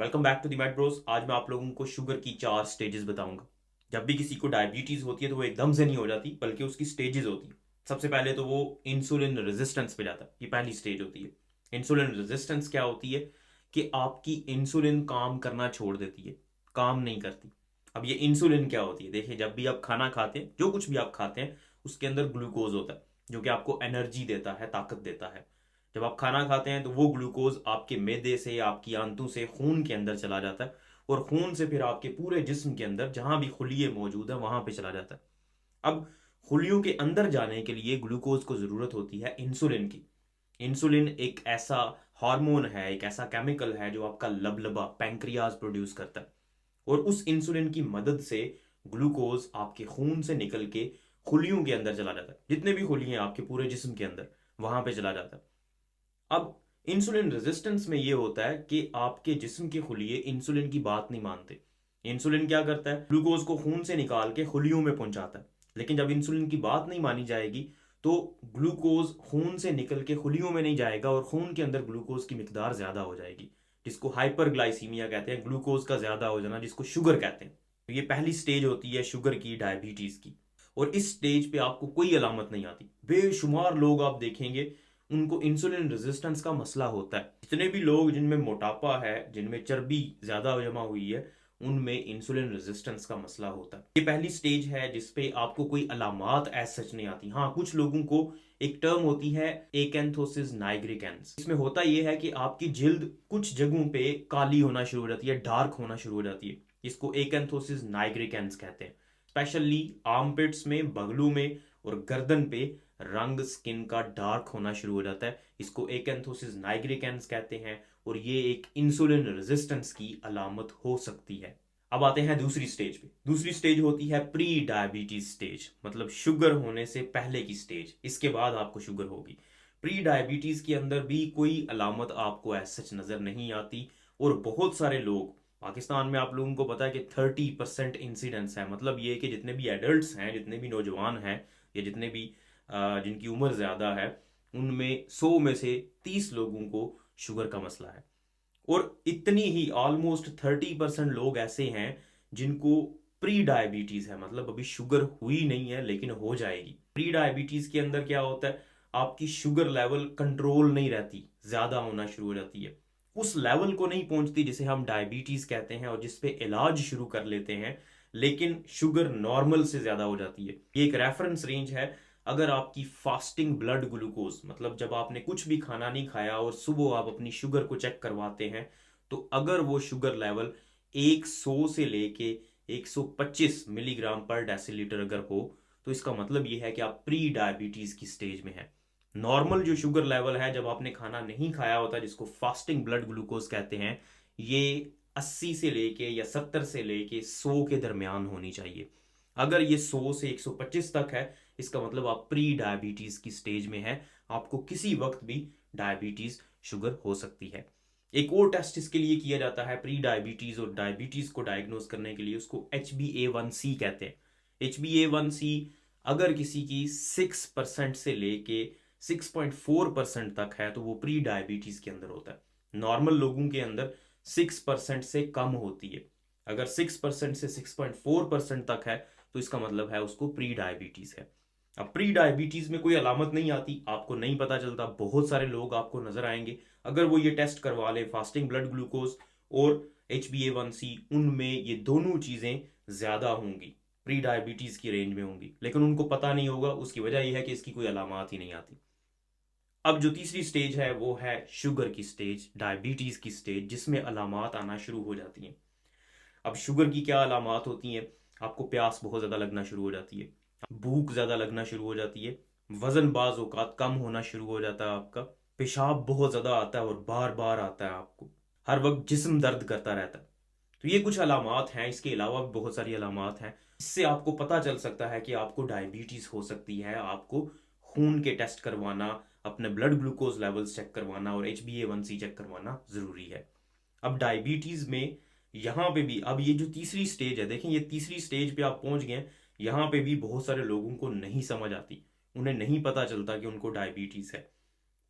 Welcome back to the Mad Bros. आज मैं आप लोगों को शुगर की 4 स्टेजेस बताऊंगा। जब भी किसी को डायबिटीज होती है तो वो एकदम से नहीं हो जाती, बल्कि उसकी स्टेजेस होती है। सबसे पहले तो वो इंसुलिन रेजिस्टेंस पे जाता है, ये पहली स्टेज होती है। इंसुलिन रेजिस्टेंस क्या होती है कि आपकी इंसुलिन काम करना छोड़ देती है, काम नहीं करती। अब ये इंसुलिन क्या होती है, देखिए, जब भी आप खाना खाते हैं, जो कुछ भी आप खाते हैं, उसके अंदर ग्लूकोज होता है जो कि आपको एनर्जी देता है, ताकत देता है। जब आप खाना खाते हैं तो वो ग्लूकोज आपके मैदे से, आपकी आंतों से खून के अंदर चला जाता है, और खून से फिर आपके पूरे जिस्म के अंदर जहां भी खुलिये मौजूद है वहां पे चला जाता है। अब खुलियों के अंदर जाने के लिए ग्लूकोज को जरूरत होती है इंसुलिन की। इंसुलिन एक ऐसा हार्मोन है, एक ऐसा केमिकल है जो आपका लबलबा पैंक्रियाज प्रोड्यूस करता है। और उस इंसुलिन की मदद से ग्लूकोज आपके खून से निकल के खुलियों के अंदर चला जाता है, जितने भी खुलिये हैं आपके पूरे जिस्म के अंदर, वहां पे चला जाता है। अब इंसुलिन रेजिस्टेंस में ये होता है कि आपके जिस्म के खुलिये इंसुलिन की बात नहीं मानते। इंसुलिन क्या करता है, ग्लूकोज को खून से निकाल के खुलियों में पहुंचाता है। लेकिन जब इंसुलिन की बात नहीं मानी जाएगी तो ग्लूकोज खून से निकल के खुलियों में नहीं जाएगा और खून के अंदर ग्लूकोज की मिकदार ज्यादा हो जाएगी, जिसको हाइपरग्लाइसीमिया कहते हैं, ग्लूकोज का ज्यादा हो जाना, जिसको शुगर कहते हैं। तो ये पहली स्टेज होती है शुगर की, डायबिटीज की। और इस स्टेज पे आपको कोई अलामत नहीं आती। बेशुमार लोग आप देखेंगे उनको इंसुलिन रेजिस्टेंस का मसला होता है। जितने भी लोग जिनमें मोटापा है, जिनमें चर्बी ज्यादा जमा हुई है, उनमें इंसुलिन रेजिस्टेंस का मसला होता है। ये पहली स्टेज है जिसपे आपको कोई अलामात एज सच नहीं आती। हाँ, कुछ लोगों को एक टर्म होती है एकेंथोसिस नाइग्रिकेंस। इसमें होता यह है कि आपकी जिल्द कुछ जगहों पे काली होना शुरू हो जाती है, डार्क होना शुरू हो जाती है। इसको एकेंथोसिस नाइग्रिकेंस कहते हैं। स्पेशली आर्मपिट्स में, बगलों में और गर्दन पे रंग स्किन का डार्क होना शुरू हो जाता है। इसको एकेंथोसिस नाइग्रिकेंस कहते हैं और ये एक इंसुलिन रेजिस्टेंस की अलामत हो सकती है। अब आते हैं दूसरी स्टेज पे। दूसरी स्टेज होती है प्री डायबिटीज स्टेज, मतलब शुगर होने से पहले की स्टेज। इसके बाद आपको शुगर होगी। प्री डायबिटीज के अंदर भी कोई अलामत आपको ऐसा सच नजर नहीं आती। और बहुत सारे लोग, पाकिस्तान में आप लोगों को पता है कि 30% इंसिडेंस है। मतलब ये कि जितने भी एडल्ट हैं, जितने भी नौजवान हैं, या जितने भी जिनकी उम्र ज्यादा है, उनमें 100 में से 30 लोगों को शुगर का मसला है। और इतनी ही ऑलमोस्ट 30% लोग ऐसे हैं जिनको प्री डायबिटीज है, मतलब अभी शुगर हुई नहीं है लेकिन हो जाएगी। प्री डायबिटीज के अंदर क्या होता है, आपकी शुगर लेवल कंट्रोल नहीं रहती, ज्यादा होना शुरू हो जाती है। उस लेवल को नहीं पहुंचती जिसे हम डायबिटीज कहते हैं और जिसपे इलाज शुरू कर लेते हैं, लेकिन शुगर नॉर्मल से ज्यादा हो जाती है। ये एक रेफरेंस रेंज है। अगर आपकी फास्टिंग ब्लड ग्लूकोज, मतलब जब आपने कुछ भी खाना नहीं खाया और सुबह आप अपनी शुगर को चेक करवाते हैं, तो अगर वो शुगर लेवल 100 से लेके 125 मिलीग्राम पर डेसीलीटर अगर हो, तो इसका मतलब ये है कि आप प्री डायबिटीज की स्टेज में है। नॉर्मल जो शुगर लेवल है जब आपने खाना नहीं खाया होता, जिसको फास्टिंग ब्लड ग्लूकोज कहते हैं, ये 80 से लेके या 70 से लेके 100 के दरमियान होनी चाहिए। अगर ये 100 से 125 तक है, इसका मतलब आप प्री डायबिटीज की स्टेज में है। आपको किसी वक्त भी डायबिटीज, शुगर हो सकती है। एक और टेस्ट इसके लिए किया जाता है प्री डायबिटीज और डायबिटीज को डायग्नोज करने के लिए, उसको HbA1c कहते हैं। HbA1c अगर किसी की 6% से लेके 6.4% तक है तो वो प्री डायबिटीज के अंदर होता है। नॉर्मल लोगों के अंदर 6% से कम होती है। अगर 6% से 6.4% तक है तो इसका मतलब है उसको प्री डायबिटीज है। अब प्री डायबिटीज में कोई अलामत नहीं आती, आपको नहीं पता चलता। बहुत सारे लोग आपको नजर आएंगे, अगर वो ये टेस्ट करवा ले, फास्टिंग ब्लड ग्लूकोज और HbA1c, उनमें ये दोनों चीजें ज्यादा होंगी, प्री डायबिटीज की रेंज में होंगी, लेकिन उनको पता नहीं होगा। उसकी वजह यह है कि इसकी कोई अलामत ही नहीं आती। अब जो तीसरी स्टेज है वो है शुगर की स्टेज, डायबिटीज की स्टेज, जिसमें अलामत आना शुरू हो जाती हैं। अब शुगर की क्या अलामत होती हैं, आपको प्यास बहुत ज़्यादा लगना शुरू हो जाती है, भूख ज़्यादा लगना शुरू हो जाती है, वजन बाज औकात कम होना शुरू हो जाता है आपका, पेशाब बहुत ज़्यादा आता है और बार बार आता है आपको, हर वक्त जिस्म दर्द करता रहता है। तो ये कुछ अलामत हैं। इसके अलावा भी बहुत सारी अलामत हैं। इससे आपको पता चल सकता है कि आपको डायबिटीज़ हो सकती है। आपको खून के टेस्ट करवाना, अपने ब्लड ग्लूकोज लेवल्स चेक करवाना और HbA1c चेक करवाना ज़रूरी है। अब डायबिटीज़ में यहाँ पे भी, अब ये जो तीसरी स्टेज है, देखें, ये तीसरी स्टेज पे आप पहुंच गए। यहाँ पे भी बहुत सारे लोगों को नहीं समझ आती, उन्हें नहीं पता चलता कि उनको डायबिटीज है।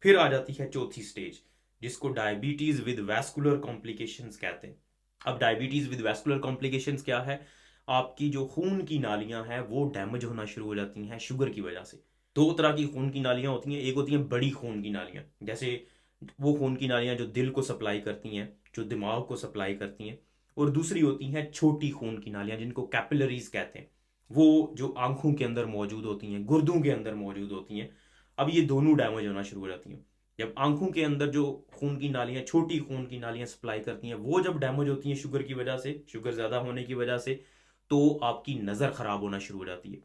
फिर आ जाती है चौथी स्टेज, जिसको डायबिटीज विद वैस्कुलर कॉम्प्लिकेशंस कहते हैं। अब डायबिटीज विद वैस्कुलर कॉम्प्लिकेशंस क्या है? आपकी जो खून की नालियां हैं वो डैमेज होना शुरू हो जाती हैं शुगर की वजह से। दो तरह की खून की नालियां होती हैं, एक होती हैं बड़ी खून की नालियां, जैसे वो खून की नालियां जो दिल को सप्लाई करती हैं, जो दिमाग को सप्लाई करती हैं, और दूसरी होती हैं छोटी खून की नालियां जिनको कैपिलरीज कहते हैं, वो जो आंखों के अंदर मौजूद होती हैं, गुर्दों के अंदर मौजूद होती हैं। अब ये दोनों डैमेज होना शुरू हो जाती हैं। जब आंखों के अंदर जो खून की नालियां, छोटी खून की नालियां सप्लाई करती हैं, वो जब डैमेज होती हैं शुगर की वजह से, शुगर ज़्यादा होने की वजह से, तो आपकी नज़र ख़राब होना शुरू हो जाती है।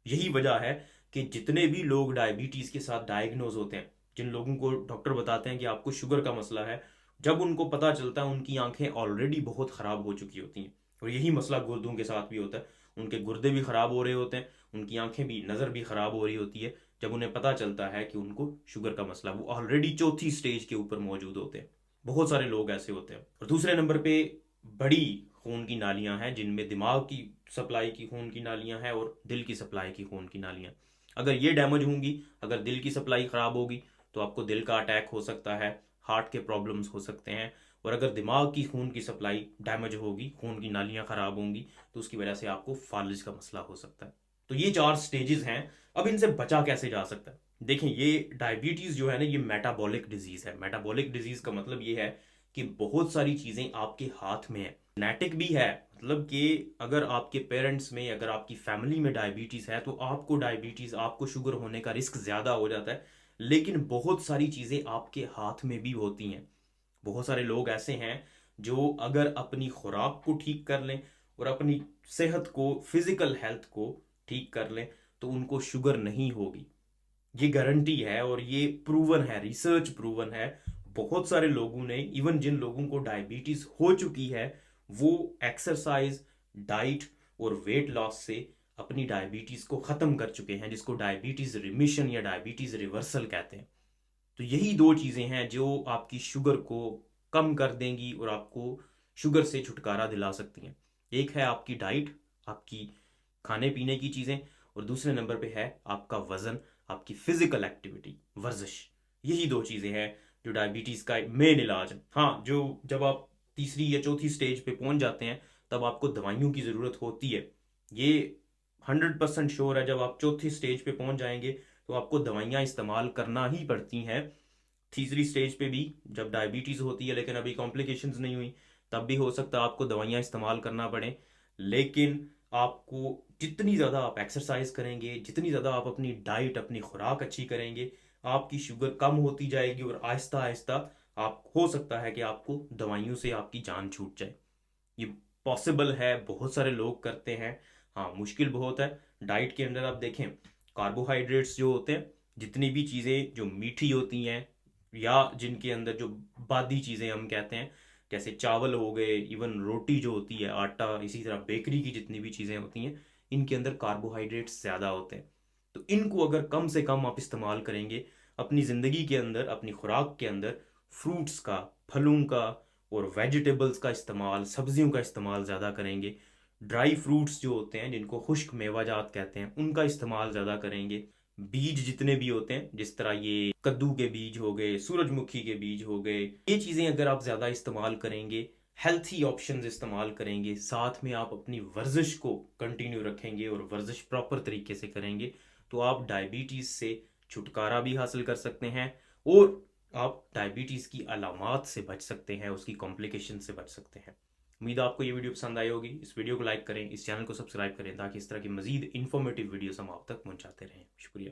यही वजह है कि जितने भी लोग डायबिटीज़ के साथ डायग्नोज होते हैं, जिन लोगों को डॉक्टर बताते हैं कि आपको शुगर का मसला है, जब उनको पता चलता है उनकी आंखें ऑलरेडी बहुत ख़राब हो चुकी होती हैं। और यही मसला गुर्दों के साथ भी होता है, उनके गुर्दे भी ख़राब हो रहे होते हैं, उनकी आंखें भी, नज़र भी ख़राब हो रही होती है, जब उन्हें पता चलता है कि उनको शुगर का मसला, वो ऑलरेडी चौथी स्टेज के ऊपर मौजूद होते हैं। बहुत सारे लोग ऐसे होते हैं। और दूसरे नंबर पे बड़ी खून की नालियां हैं, जिनमें दिमाग की सप्लाई की खून की नालियां हैं और दिल की सप्लाई की खून की नालियां। अगर ये डैमेज होंगी, अगर दिल की सप्लाई ख़राब होगी, तो आपको दिल का अटैक हो सकता है, हार्ट के प्रॉब्लम्स हो सकते हैं। और अगर दिमाग की खून की सप्लाई डैमेज होगी, खून की नालियां ख़राब होंगी, तो उसकी वजह से आपको फालिज का मसला हो सकता है। तो ये 4 स्टेजेस हैं। अब इनसे बचा कैसे जा सकता है? देखें, ये डायबिटीज़ जो है ना, ये मेटाबॉलिक डिजीज़ है। मेटाबॉलिक डिजीज़ का मतलब ये है कि बहुत सारी चीज़ें आपके हाथ में है, जेनेटिक भी है। मतलब कि अगर आपके पेरेंट्स में, अगर आपकी फैमिली में डायबिटीज़ है, तो आपको डायबिटीज़, आपको शुगर होने का रिस्क ज़्यादा हो जाता है। लेकिन बहुत सारी चीज़ें आपके हाथ में भी होती हैं। बहुत सारे लोग ऐसे हैं जो अगर अपनी खुराक को ठीक कर लें और अपनी सेहत को, फिजिकल हेल्थ को ठीक कर लें, तो उनको शुगर नहीं होगी। ये गारंटी है और ये प्रूवन है, रिसर्च प्रूवन है। बहुत सारे लोगों ने, इवन जिन लोगों को डायबिटीज हो चुकी है, वो एक्सरसाइज, डाइट और वेट लॉस से अपनी डायबिटीज को खत्म कर चुके हैं, जिसको डायबिटीज रिमिशन या डायबिटीज रिवर्सल कहते हैं। तो यही दो चीजें हैं जो आपकी शुगर को कम कर देंगी और आपको शुगर से छुटकारा दिला सकती हैं। एक है आपकी डाइट, आपकी खाने पीने की चीजें, और दूसरे नंबर पे है आपका वजन, आपकी फिजिकल एक्टिविटी, वर्जिश। यही दो चीजें हैं जो डायबिटीज का मेन इलाज है। हाँ, जो जब आप तीसरी या चौथी स्टेज पे पहुंच जाते हैं, तब आपको दवाइयों की जरूरत होती है। ये 100% श्योर है, जब आप चौथी स्टेज पे पहुंच जाएंगे तो आपको दवाइयां इस्तेमाल करना ही पड़ती हैं। तीसरी स्टेज पे भी जब डायबिटीज होती है, लेकिन अभी कॉम्प्लिकेशंस नहीं हुई, तब भी हो सकता है आपको दवाइयां इस्तेमाल करना पड़े। लेकिन आपको जितनी ज़्यादा आप एक्सरसाइज करेंगे, जितनी ज़्यादा आप अपनी डाइट, अपनी खुराक अच्छी करेंगे, आपकी शुगर कम होती जाएगी और आहिस्ता आहिस्ता आप, हो सकता है कि आपको दवाइयों से आपकी जान छूट जाए। ये पॉसिबल है, बहुत सारे लोग करते हैं। हाँ, मुश्किल बहुत है। डाइट के अंदर आप देखें, कार्बोहाइड्रेट्स जो होते हैं, जितनी भी चीज़ें जो मीठी होती हैं या जिनके अंदर जो बादी चीज़ें हम कहते हैं, जैसे चावल हो गए, इवन रोटी जो होती है, आटा, इसी तरह बेकरी की जितनी भी चीज़ें होती हैं, इनके अंदर कार्बोहाइड्रेट्स ज़्यादा होते हैं। तो इनको अगर कम से कम आप इस्तेमाल करेंगे अपनी ज़िंदगी के अंदर, अपनी खुराक के अंदर, फ्रूट्स का, फलों का और वेजिटेबल्स का इस्तेमाल, सब्जियों का इस्तेमाल ज़्यादा करेंगे, ड्राई फ्रूट्स जो होते हैं जिनको खुश्क मेवाजात कहते हैं, उनका इस्तेमाल ज़्यादा करेंगे, बीज जितने भी होते हैं, जिस तरह ये कद्दू के बीज हो गए, सूरजमुखी के बीज हो गए, ये चीज़ें अगर आप ज़्यादा इस्तेमाल करेंगे, हेल्थी ऑप्शंस इस्तेमाल करेंगे, साथ में आप अपनी वर्जिश को कंटिन्यू रखेंगे और वर्जिश प्रॉपर तरीके से करेंगे, तो आप डायबिटीज़ से छुटकारा भी हासिल कर सकते हैं और आप डायबिटीज़ की अलामात से बच सकते हैं, उसकी कॉम्प्लिकेशन से बच सकते हैं। उम्मीद है आपको ये वीडियो पसंद आई होगी। इस वीडियो को लाइक करें, इस चैनल को सब्सक्राइब करें, ताकि इस तरह की मजीद इन्फॉर्मेटिव वीडियोस हम आप तक पहुंचाते रहें। शुक्रिया।